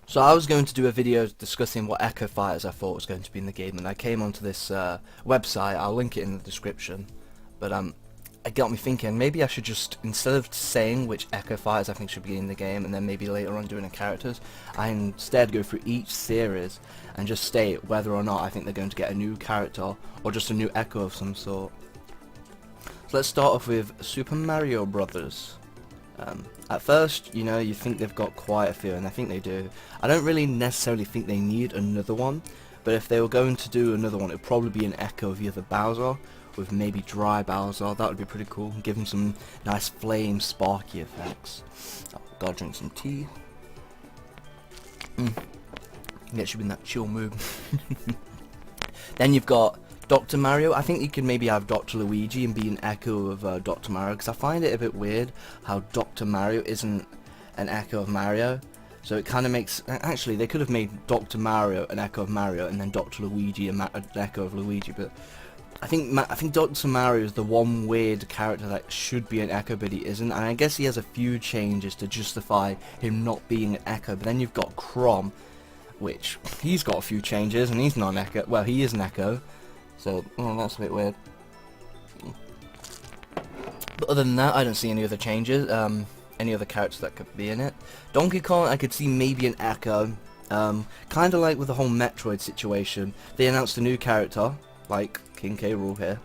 So I was going to do a video discussing what Echo Fighters I thought was going to be in the game, and I came onto this website. I'll link it in the description. But it got me thinking, maybe I should just, instead of saying which Echo Fighters I think should be in the game, and then maybe later on doing the characters, I instead go through each series and just state whether or not I think they're going to get a new character, or just a new Echo of some sort. So let's start off with Super Mario Brothers. At first, you know, you think they've got quite a few, and I think they do. I don't really necessarily think they need another one, but if they were going to do another one, it would probably be an echo of either Bowser, with maybe Dry Bowser. That would be pretty cool. Give him some nice flame, sparky effects. Oh, gotta drink some tea. Gets you in that chill mood. Then you've got Dr. Mario. I think you could maybe have Dr. Luigi and be an echo of Dr. Mario, because I find it a bit weird how Dr. Mario isn't an echo of Mario. So it kind of makes... Actually, they could have made Dr. Mario an echo of Mario, and then Dr. Luigi an echo of Luigi, but I think Dr. Mario is the one weird character that should be an echo, but he isn't, and I guess he has a few changes to justify him not being an echo. But then you've got Chrom, which he's got a few changes, and he's not an echo. Well, he is an echo. So, that's a bit weird. But other than that, I don't see any other changes, any other characters that could be in it. Donkey Kong, I could see maybe an echo. Kind of like with the whole Metroid situation. They announced a new character, like King K. Rool here.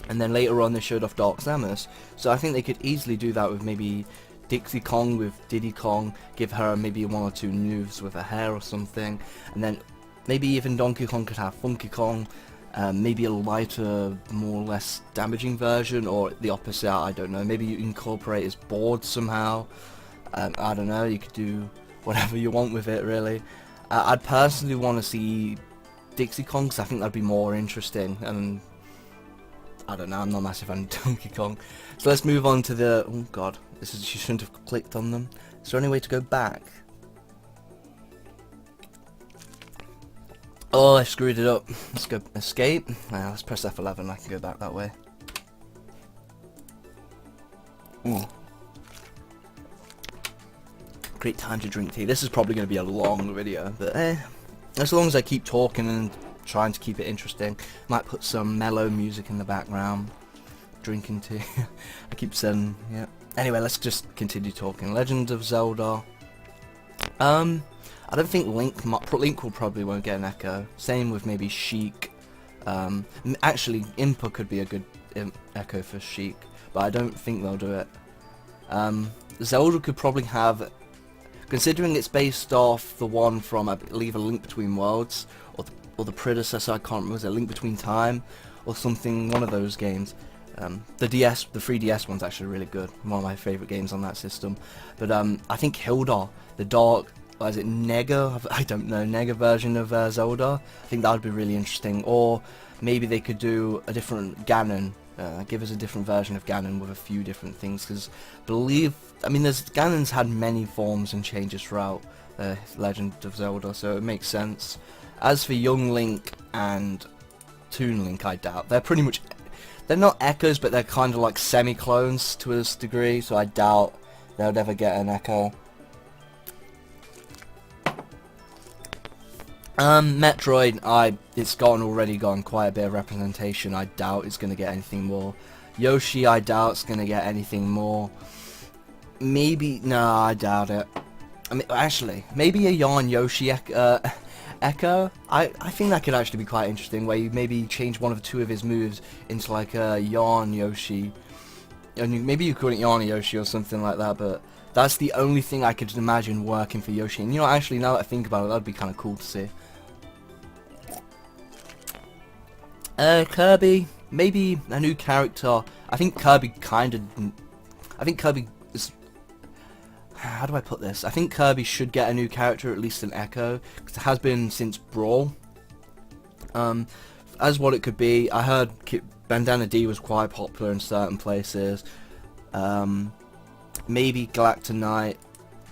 And then later on they showed off Dark Samus. So I think they could easily do that with maybe Dixie Kong with Diddy Kong. Give her maybe one or two moves with her hair or something. And then maybe even Donkey Kong could have Funky Kong. Maybe a lighter, more or less damaging version, or the opposite, I don't know. Maybe you incorporate his board somehow. I don't know, you could do whatever you want with it, really. I'd personally want to see Dixie Kong, because I think that'd be more interesting, and I don't know, I'm not a massive fan of Donkey Kong. So let's move on to the... Oh god, you shouldn't have clicked on them. Is there any way to go back? Oh, I screwed it up. Let's go escape. Now let's press F11. I can go back that way. Ooh. Great time to drink tea. This is probably going to be a long video, but as long as I keep talking and trying to keep it interesting, might put some mellow music in the background. Drinking tea. I keep saying, yeah. Anyway, let's just continue talking. Legend of Zelda. I don't think Link will probably won't get an echo. Same with maybe Sheik. Actually, Impa could be a good echo for Sheik, but I don't think they'll do it. Zelda could probably have, considering it's based off the one from, I believe, A Link Between Worlds, or the predecessor, I can't remember, was it A Link Between Time, or something, one of those games. The 3DS one's actually really good, one of my favourite games on that system. But I think Hilda, the dark... is it Nega? I don't know, Nega version of Zelda. I think that would be really interesting. Or maybe they could do a different Ganon. Give us a different version of Ganon with a few different things. Because Ganon's had many forms and changes throughout Legend of Zelda, so it makes sense. As for Young Link and Toon Link, I doubt. They're not echoes, but they're kind of like semi-clones to a degree, so I doubt they'll ever get an echo. Metroid, it's already gotten quite a bit of representation. I doubt it's going to get anything more. Yoshi, I doubt it's going to get anything more. Maybe, no, I doubt it. I mean, actually, maybe a Yarn Yoshi echo. I think that could actually be quite interesting, where you maybe change one of two of his moves into like a Yarn Yoshi. And maybe you call it Yarn Yoshi or something like that, but that's the only thing I could imagine working for Yoshi. And you know, actually, now that I think about it, that'd be kind of cool to see. Kirby, maybe a new character. I think Kirby is... How do I put this? I think Kirby should get a new character, at least an echo, because it has been since Brawl. As what it could be, I heard Bandana D was quite popular in certain places. Maybe Galacta Knight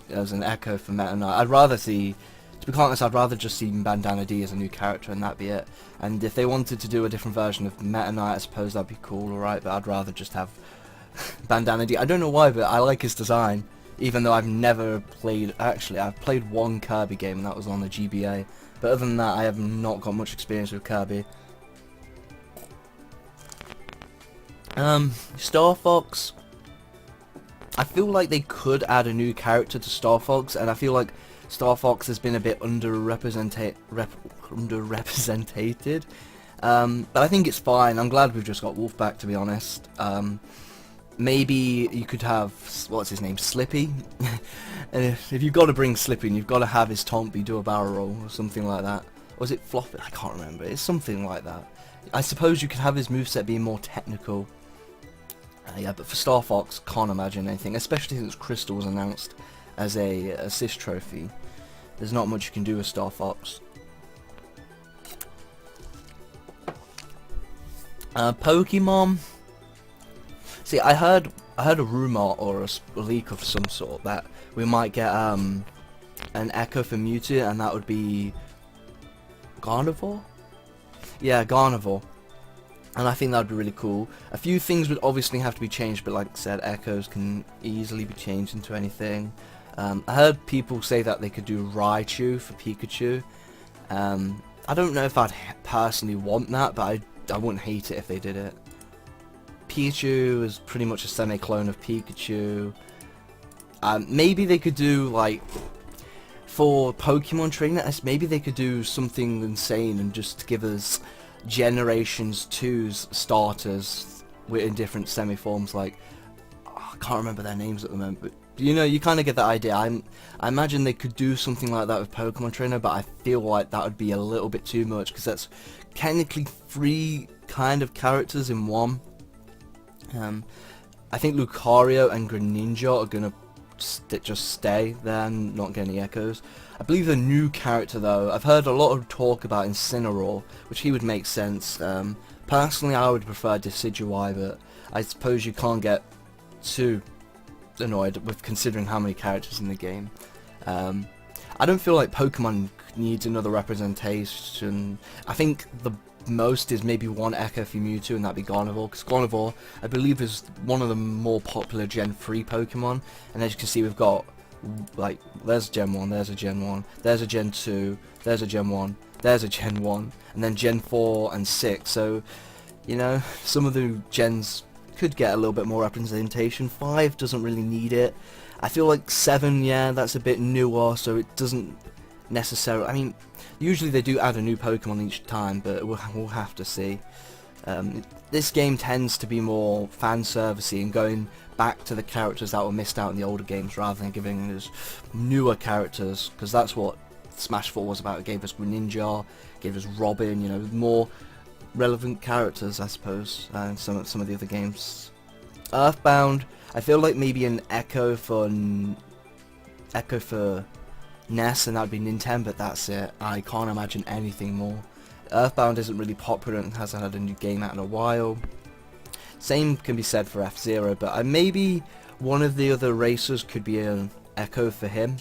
as an echo for Meta Knight. I'd rather see, to be quite honest, I'd rather just see Bandana D as a new character and that be it. And if they wanted to do a different version of Meta Knight, I suppose that'd be cool, alright, but I'd rather just have Bandana D. I don't know why, but I like his design. Even though I've never played, actually I've played one Kirby game and that was on the GBA. But other than that, I have not got much experience with Kirby. Star Fox. I feel like they could add a new character to Star Fox, and I feel like Star Fox has been a bit underrepresented. But I think it's fine. I'm glad we've just got Wolf back, to be honest. Maybe you could have, what's his name, Slippy? And if you've got to bring Slippy, you've got to have his Tompy do a barrel roll or something like that. Or is it Floppy? I can't remember. It's something like that. I suppose you could have his moveset be more technical. Yeah, but for Star Fox, can't imagine anything, especially since Crystal was announced as a assist trophy. There's not much you can do with Star Fox. Pokemon. See, I heard a rumor or a leak of some sort that we might get an Echo for Mewtwo, and that would be Gardevoir. Yeah, Gardevoir. And I think that would be really cool. A few things would obviously have to be changed, but like I said, Echoes can easily be changed into anything. I heard people say that they could do Raichu for Pikachu. I don't know if I'd personally want that, but I wouldn't hate it if they did it. Pikachu is pretty much a semi-clone of Pikachu. Maybe they could do, like, for Pokemon trainers, maybe they could do something insane and just give us Generations 2's starters in different semi-forms, like, I can't remember their names at the moment, but you know, you kind of get the idea. I imagine they could do something like that with Pokemon Trainer, but I feel like that would be a little bit too much, because that's technically 3 kind of characters in one. I think Lucario and Greninja are gonna just stay there and not get any echoes. I believe the new character, though, I've heard a lot of talk about Incineroar, which he would make sense. Personally, I would prefer Decidueye, but I suppose you can't get too annoyed with considering how many characters in the game. I don't feel like Pokemon needs another representation. I think the most is maybe one Echo for Mewtwo, and that'd be Gardevoir, because Gardevoir, I believe, is one of the more popular Gen 3 Pokemon, and as you can see, we've got, like, there's Gen 1, there's a Gen 1, there's a Gen 2, there's a Gen 1, there's a Gen 1, and then Gen 4 and 6, so, you know, some of the gens could get a little bit more representation. 5 doesn't really need it. I feel like 7, yeah, that's a bit newer, so it doesn't necessarily, I mean, usually they do add a new Pokemon each time, but we'll have to see. This game tends to be more fan servicey and going back to the characters that were missed out in the older games rather than giving us newer characters, because that's what Smash 4 was about. It gave us Greninja, gave us Robin, you know, more relevant characters, I suppose, and some of the other games. Earthbound, I feel like maybe an Echo for NES, and that would be Nintendo, but that's it. I can't imagine anything more. Earthbound isn't really popular and hasn't had a new game out in a while. Same can be said for F-Zero, but maybe one of the other racers could be an Echo for him,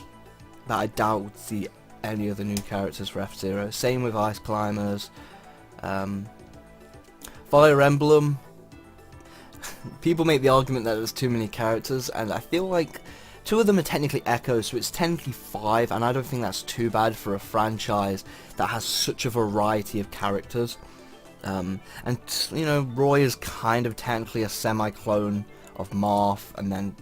but I doubt we'd see any other new characters for F-Zero. Same with Ice Climbers. Fire Emblem, people make the argument that there's too many characters, and I feel like 2 of them are technically Echoes, so it's technically 5, and I don't think that's too bad for a franchise that has such a variety of characters. And, you know, Roy is kind of technically a semi-clone of Marth, and then,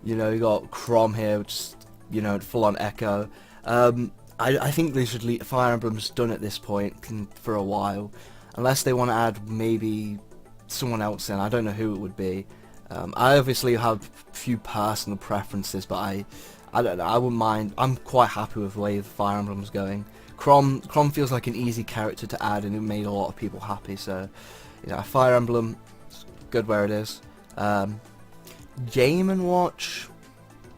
you know, you got Chrom here, which is, you know, full-on Echo. I think they should leave Fire Emblem's done at this point for a while, unless they want to add maybe someone else in. I don't know who it would be. I obviously have a few personal preferences, but I don't know, I wouldn't mind. I'm quite happy with the way the Fire Emblem's going. Chrom feels like an easy character to add, and it made a lot of people happy, so, you know, Fire Emblem, it's good where it is. Game & Watch,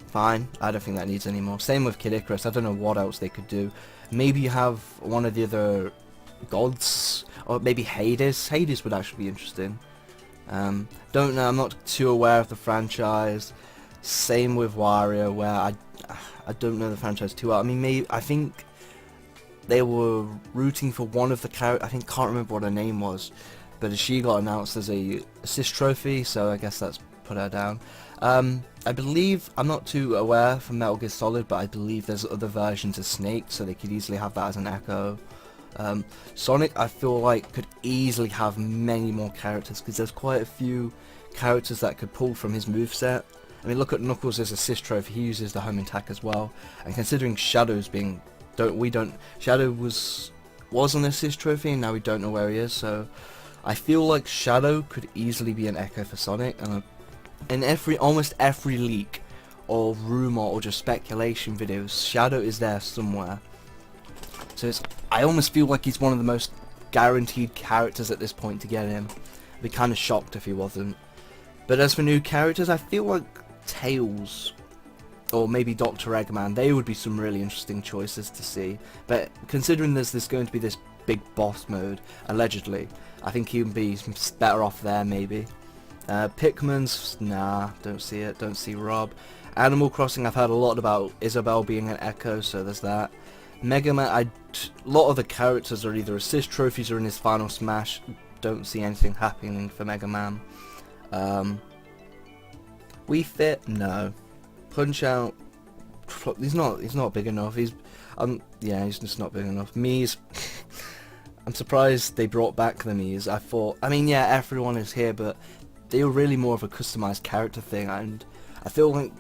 fine, I don't think that needs any more. Same with Kid Icarus, I don't know what else they could do. Maybe you have one of the other gods, or maybe Hades. Hades would actually be interesting. Don't know, I'm not too aware of the franchise. Same with Wario, where I don't know the franchise too well. I mean, I think they were rooting for one of the characters, can't remember what her name was, but she got announced as a assist trophy, so I guess that's put her down. I believe, I'm not too aware from Metal Gear Solid, but I believe there's other versions of Snake, so they could easily have that as an echo. Sonic, I feel like, could easily have many more characters, because there's quite a few characters that could pull from his moveset. I mean, look at Knuckles' assist trophy, he uses the home attack as well, and considering Shadow's being, Shadow was an assist trophy, and now we don't know where he is, so I feel like Shadow could easily be an echo for Sonic, and in almost every leak or rumor or just speculation videos, Shadow is there somewhere. So I almost feel like he's one of the most guaranteed characters at this point to get in. I'd be kind of shocked if he wasn't. But as for new characters, I feel like Tails or maybe Dr. Eggman, they would be some really interesting choices to see. But considering there's going to be this big boss mode, allegedly, I think he would be better off there maybe. Pikmin's, nah, don't see it, don't see Rob. Animal Crossing, I've heard a lot about Isabelle being an echo, so there's that. Mega Man, a lot of the characters are either assist trophies or in his final smash. Don't see anything happening for Mega Man. Wii Fit, no. Punch Out, he's not big enough. Yeah, he's just not big enough. Mii's, I'm surprised they brought back the Mii's. I mean, yeah, everyone is here, but they were really more of a customized character thing, and I feel like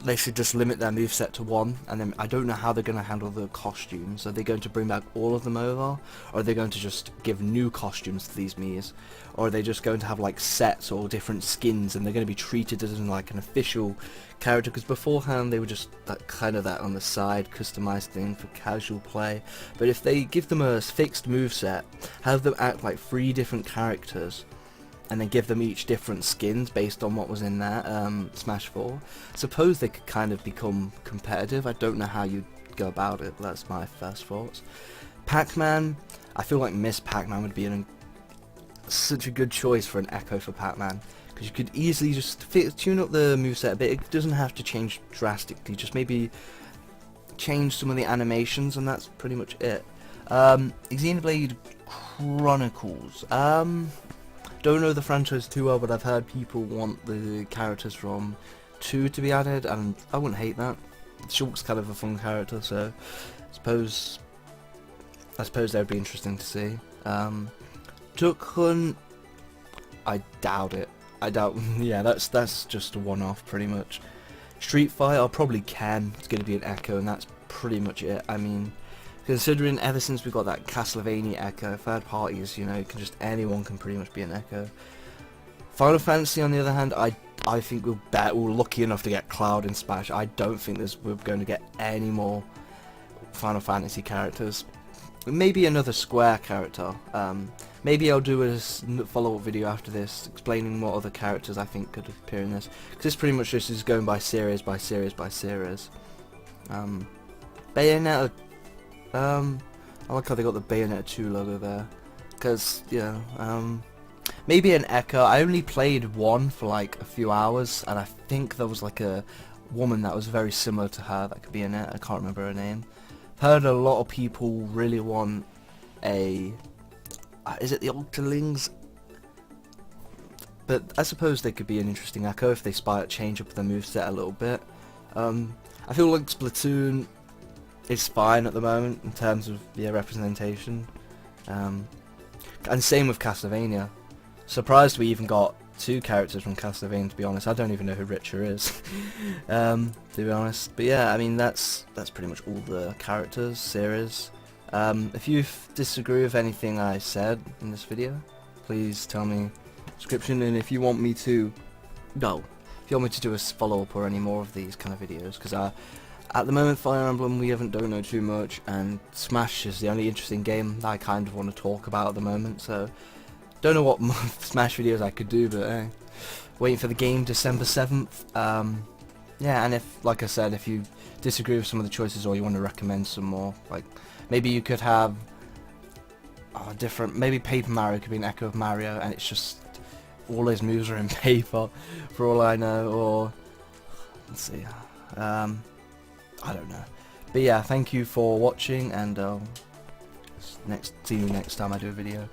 they should just limit their moveset to one, and then I don't know how they're going to handle the costumes. Are they going to bring back all of them over, or are they going to just give new costumes to these Mii's, or are they just going to have like sets or different skins, and they're going to be treated as like an official character? Because beforehand they were just that kind of that on the side customized thing for casual play. But if they give them a fixed moveset, have them act like 3 different characters, and then give them each different skins based on what was in there, Smash 4. Suppose they could kind of become competitive. I don't know how you'd go about it, but that's my first thoughts. Pac-Man, I feel like Miss Pac-Man would be such a good choice for an echo for Pac-Man, because you could easily just tune up the moveset a bit. It doesn't have to change drastically, just maybe change some of the animations, and that's pretty much it. Xenoblade Chronicles, don't know the franchise too well, but I've heard people want the characters from 2 to be added, and I wouldn't hate that. Shulk's kind of a fun character, so I suppose that would be interesting to see. Duck Hunt, I doubt it. Yeah, that's just a one-off pretty much. Street Fighter, probably Ken. It's going to be an echo, and that's pretty much it. I mean, considering ever since we got that Castlevania echo, third parties, you know, anyone can pretty much be an echo. Final Fantasy, on the other hand, I think we're lucky enough to get Cloud in Smash. I don't think we're going to get any more Final Fantasy characters. Maybe another Square character. Maybe I'll do a follow-up video after this explaining what other characters I think could appear in this, because this pretty much just is going by series by series by series. Bayonetta. I like how they got the Bayonetta 2 logo there, because, yeah, maybe an echo. I only played one for like a few hours, and I think there was like a woman that was very similar to her that could be in it. I can't remember her name. Heard a lot of people really want a, is it the Octolings? But I suppose they could be an interesting echo if they change up the moveset a little bit. I feel like Splatoon is fine at the moment in terms of representation, and same with Castlevania. Surprised we even got 2 characters from Castlevania, to be honest. I don't even know who Richter is, to be honest. But yeah, I mean that's pretty much all the characters series. If you disagree with anything I said in this video, please tell me in the description, and if you want me to do a follow-up or any more of these kind of videos, because at the moment, Fire Emblem, we don't know too much, and Smash is the only interesting game that I kind of want to talk about at the moment, so don't know what Smash videos I could do, but waiting for the game December 7th. Yeah, and like I said, if you disagree with some of the choices or you want to recommend some more, like maybe you could have maybe Paper Mario could be an echo of Mario, and it's just all his moves are in paper, for all I know, or let's see, I don't know. But yeah, thank you for watching, and see you next time I do a video.